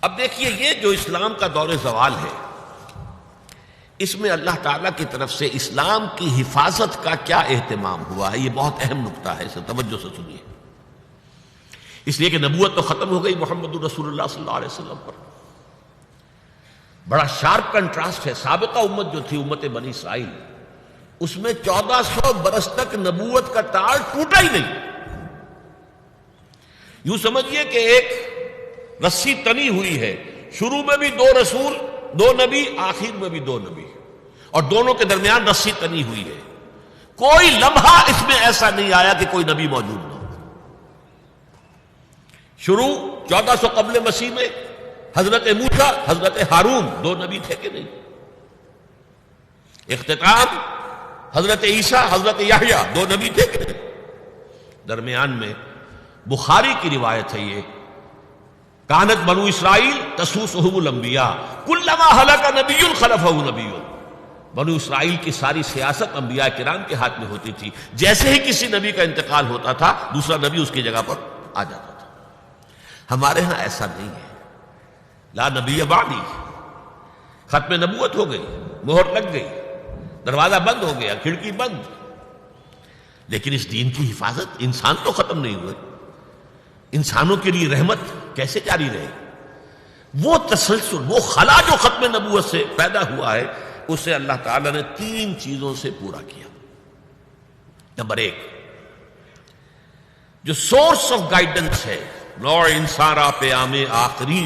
اب دیکھیے یہ جو اسلام کا دور زوال ہے، اس میں اللہ تعالیٰ کی طرف سے اسلام کی حفاظت کا کیا اہتمام ہوا ہے، یہ بہت اہم نقطہ ہے، اسے توجہ سے سنیے۔ اس لیے کہ نبوت تو ختم ہو گئی محمد رسول اللہ صلی اللہ علیہ وسلم پر۔ بڑا شارپ کنٹراسٹ ہے، سابقہ امت جو تھی امت بنی اسرائیل، اس میں 1400 برس تک نبوت کا تار ٹوٹا ہی نہیں۔ یوں سمجھیے کہ ایک رسی تنی ہوئی ہے، شروع میں بھی 2 رسول 2 نبی، آخر میں بھی 2 نبی، اور دونوں کے درمیان رسی تنی ہوئی ہے۔ کوئی لمحہ اس میں ایسا نہیں آیا کہ کوئی نبی موجود نہ ہو۔ شروع 1400 قبل مسیح میں حضرت موسیٰ حضرت ہارون 2 نبی تھے کہ نہیں؟ اختتام حضرت عیسیٰ حضرت یحییٰ 2 نبی تھے کہ نہیں؟ درمیان میں بخاری کی روایت ہے، یہ کانت بنو اسرائیل تسوسهم الانبیاء کلما ہلک نبی خلفہ نبی۔ بنو اسرائیل کی ساری سیاست انبیاء کرام کے ہاتھ میں ہوتی تھی، جیسے ہی کسی نبی کا انتقال ہوتا تھا دوسرا نبی اس کی جگہ پر آ جاتا تھا۔ ہمارے ہاں ایسا نہیں ہے، لا نبی بعدی، ختم نبوت ہو گئی، مہر لگ گئی، دروازہ بند ہو گیا، کھڑکی بند۔ لیکن اس دین کی حفاظت، انسان تو ختم نہیں ہوئے، انسانوں کے لیے رحمت کیسے جاری رہے؟ وہ تسلسل، وہ خلا جو ختم نبوت سے پیدا ہوا ہے، اسے اللہ تعالیٰ نے 3 چیزوں سے پورا کیا۔ نمبر 1، جو سورس آف گائیڈنس ہے، نوع انسان را پیام آخری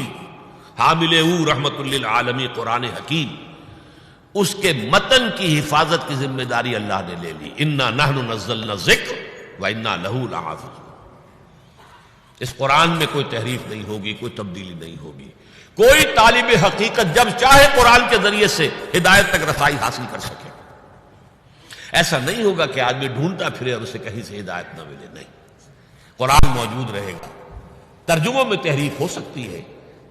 حامل او رحمت للعالمین قرآن حکیم، اس کے متن کی حفاظت کی ذمہ داری اللہ نے لے لی۔ انا نحن نزلنا الذکر وانا لہ لحافظون۔ اس قرآن میں کوئی تحریف نہیں ہوگی، کوئی تبدیلی نہیں ہوگی۔ کوئی طالب حقیقت جب چاہے قرآن کے ذریعے سے ہدایت تک رسائی حاصل کر سکے۔ ایسا نہیں ہوگا کہ آدمی ڈھونڈتا پھرے اور اسے کہیں سے ہدایت نہ ملے، نہیں، قرآن موجود رہے گا۔ ترجموں میں تحریف ہو سکتی ہے،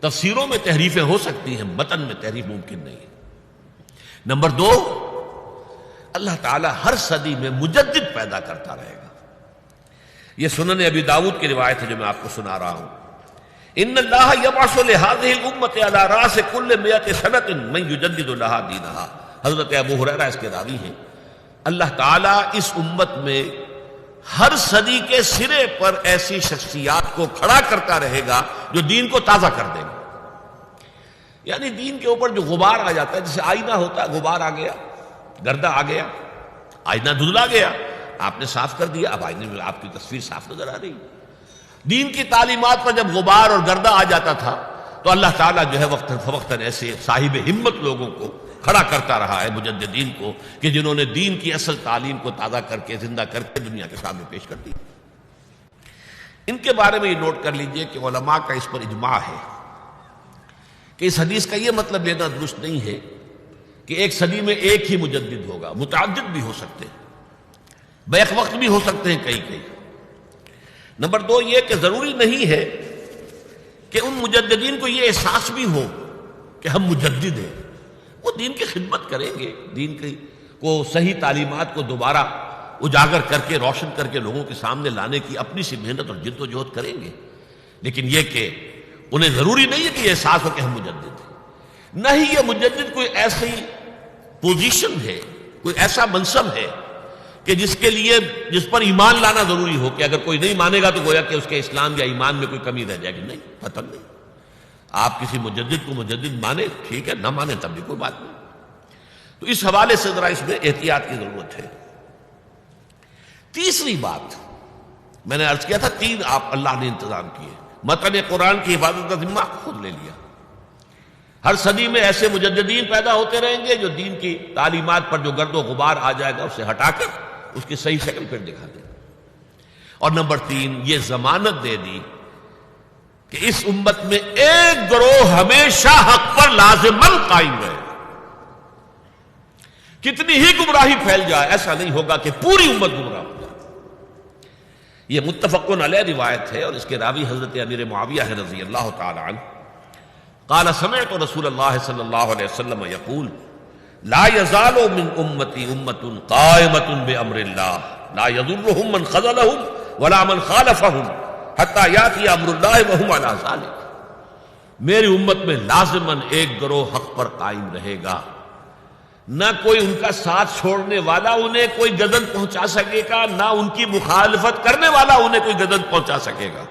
تفسیروں میں تحریفیں ہو سکتی ہیں، متن میں تحریف ممکن نہیں ہے۔ نمبر 2، اللہ تعالیٰ ہر صدی میں مجدد پیدا کرتا رہے گا۔ یہ سنن ابی داؤد کی روایت ہے جو میں آپ کو سنا رہا ہوں۔ ان اللہ یبعث لہذه الامة على راس كل 100 سنة من يجدد لها دینها۔ حضرت ابو ہریرہ اس کے راوی ہیں۔ اللہ تعالیٰ اس امت میں ہر صدی کے سرے پر ایسی شخصیات کو کھڑا کرتا رہے گا جو دین کو تازہ کر دیں گے۔ یعنی دین کے اوپر جو غبار آ جاتا ہے، جیسے آئینہ ہوتا ہے، غبار آ گیا، گردہ آ گیا، آئینہ دھلا گیا، آپ نے صاف کر دیا، اب آئینے میں آپ کی تصویر صاف نظر آ رہی۔ دین کی تعلیمات پر جب غبار اور گردہ آ جاتا تھا تو اللہ تعالیٰ جو ہے وقتاً فوقتاً ایسے صاحب ہمت لوگوں کو کھڑا کرتا رہا ہے، مجددین کو، کہ جنہوں نے دین کی اصل تعلیم کو تازہ کر کے، زندہ کر کے دنیا کے سامنے پیش کر دی۔ ان کے بارے میں یہ نوٹ کر لیجئے کہ علماء کا اس پر اجماع ہے کہ اس حدیث کا یہ مطلب لینا درست نہیں ہے کہ ایک صدی میں ایک ہی مجدد ہوگا، متعدد بھی ہو سکتے ہیں، بیک وقت بھی ہو سکتے ہیں کئی۔ نمبر 2 یہ کہ ضروری نہیں ہے کہ ان مجددین کو یہ احساس بھی ہو کہ ہم مجدد ہیں۔ وہ دین کی خدمت کریں گے، دین کی کو صحیح تعلیمات کو دوبارہ اجاگر کر کے، روشن کر کے لوگوں کے سامنے لانے کی اپنی سی محنت اور جد و جہد کریں گے، لیکن یہ کہ انہیں ضروری نہیں ہے کہ یہ احساس ہو کہ ہم مجدد ہیں۔ نہ ہی یہ مجدد کوئی ایسی پوزیشن ہے، کوئی ایسا منصب ہے کہ جس پر ایمان لانا ضروری ہو، کہ اگر کوئی نہیں مانے گا تو گویا کہ اس کے اسلام یا ایمان میں کوئی کمی رہ جائے گی۔ نہیں، قطعاً نہیں۔ آپ کسی مجدد کو مجدد مانے، ٹھیک ہے، نہ مانے تب بھی کوئی بات نہیں۔ تو اس حوالے سے ذرا اس میں احتیاط کی ضرورت ہے۔ تیسری بات میں نے عرض کیا تھا، 3 آپ اللہ نے انتظام کیے۔ متن قرآن کی حفاظت کا ذمہ خود لے لیا۔ ہر صدی میں ایسے مجددین پیدا ہوتے رہیں گے جو دین کی تعلیمات پر جو گرد و غبار آ جائے گا اسے ہٹا کر اس کی صحیح شکل پھر دکھا دیں۔ اور نمبر 3 یہ ضمانت دے دی کہ اس امت میں ایک گروہ ہمیشہ حق پر لازماً قائم رہے۔ کتنی ہی گمراہی پھیل جائے، ایسا نہیں ہوگا کہ پوری امت گمراہ ہو جائے۔ یہ متفق علیہ روایت ہے، اور اس کے راوی حضرت امیر معاویہ ہے رضی اللہ تعالی عنہ۔ قال سمعت رسول اللہ صلی اللہ علیہ وسلم یقول لا يزال من امتی امت قائمۃ بامر اللہ لا يضرهم من خذلهم ولا من خالفهم حتى یاتی امر اللہ وهم علی ذلک۔ میری امت میں لازماً ایک گروہ حق پر قائم رہے گا، نہ کوئی ان کا ساتھ چھوڑنے والا انہیں کوئی گزن پہنچا سکے گا، نہ ان کی مخالفت کرنے والا انہیں کوئی گزن پہنچا سکے گا،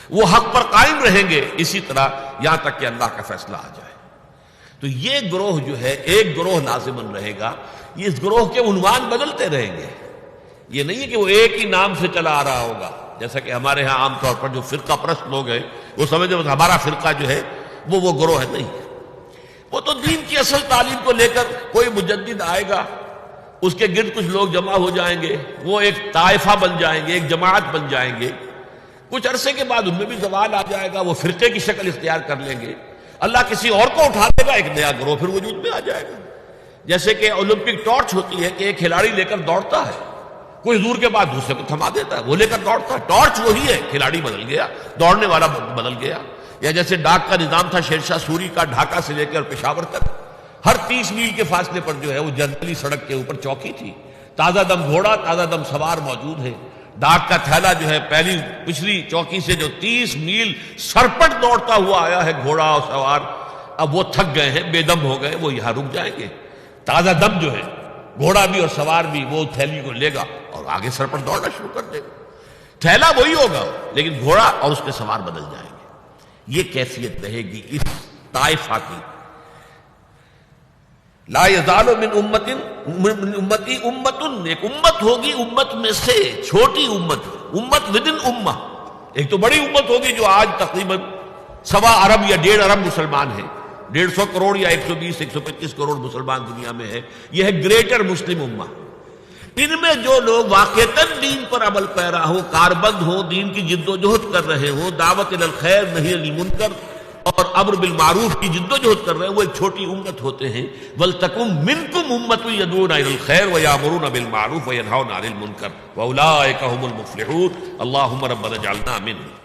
وہ حق پر قائم رہیں گے اسی طرح یہاں تک کہ اللہ کا فیصلہ آ جائے۔ تو یہ گروہ جو ہے ایک گروہ لازماً رہے گا، یہ اس گروہ کے عنوان بدلتے رہیں گے، یہ نہیں ہے کہ وہ ایک ہی نام سے چلا آ رہا ہوگا، جیسا کہ ہمارے ہاں عام طور پر جو فرقہ پرست لوگ ہیں وہ سمجھتے ہیں ہمارا فرقہ جو ہے وہ گروہ ہے، نہیں، وہ تو دین کی اصل تعلیم کو لے کر کوئی مجدد آئے گا، اس کے گرد کچھ لوگ جمع ہو جائیں گے، وہ ایک طائفہ بن جائیں گے، ایک جماعت بن جائیں گے، کچھ عرصے کے بعد ان میں بھی زوال آ جائے گا، وہ فرقے کی شکل اختیار کر لیں گے، اللہ کسی اور کو اٹھا دے گا، ایک نیا گروہ پھر وجود میں آ جائے گا۔ جیسے کہ اولمپک ٹارچ ہوتی ہے کہ ایک کھلاڑی لے کر دوڑتا ہے، کوئی دور کے بعد دوسرے کو تھما دیتا ہے، وہ لے کر دوڑتا ہے، ٹارچ وہی ہے، کھلاڑی بدل گیا، دوڑنے والا بدل گیا۔ یا جیسے ڈاک کا نظام تھا شیر شاہ سوری کا، ڈھاکہ سے لے کر پشاور تک ہر 30 میل کے فاصلے پر جو ہے وہ جرنیلی سڑک کے اوپر چوکی تھی، تازہ دم گھوڑا تازہ دم سوار موجود ہے، ڈاک کا تھیلا جو ہے پچھلی چوکی سے جو 30 میل سرپٹ دوڑتا ہوا آیا ہے گھوڑا اور سوار، اب وہ تھک گئے ہیں، بے دم ہو گئے، وہ یہاں رک جائیں گے، تازہ دم جو ہے گھوڑا بھی اور سوار بھی وہ تھیلی کو لے گا اور آگے سرپٹ دوڑنا شروع کر دے گا، تھیلا وہی ہوگا لیکن گھوڑا اور اس کے سوار بدل جائیں گے۔ یہ کیفیت رہے گی اس طائفہ کی۔ لا یزال من امتی امت، ایک امت ہوگی امت میں سے، چھوٹی امت ودن امہ، ایک تو بڑی امت ہوگی جو آج تقریباً 1.25 ارب یا 1.5 ارب مسلمان ہیں، 150 کروڑ یا 120-125 کروڑ مسلمان دنیا میں ہے، یہ ہے گریٹر مسلم امہ۔ ان میں جو لوگ واقعتاً دین پر عمل پیرا ہو، کاربند ہو، دین کی جد و جہد کر رہے ہوں، دعوت الی الخیر نہی عن المنکر اور امر بالمعروف کی جد و جہد کر رہے ہیں، وہ ایک چھوٹی امت ہوتے ہیں۔ وَلْتَكُن مِّنكُمْ أُمَّةٌ يَدْعُونَ إِلَى الْخَيْرِ وَيَأْمُرُونَ بِالْمَعْرُوفِ وَيَنْهَوْنَ عَنِ الْمُنكَرِ وَأُولَٰئِكَ هُمُ الْمُفْلِحُونَ اللهم ربنا اجعلنا منهم۔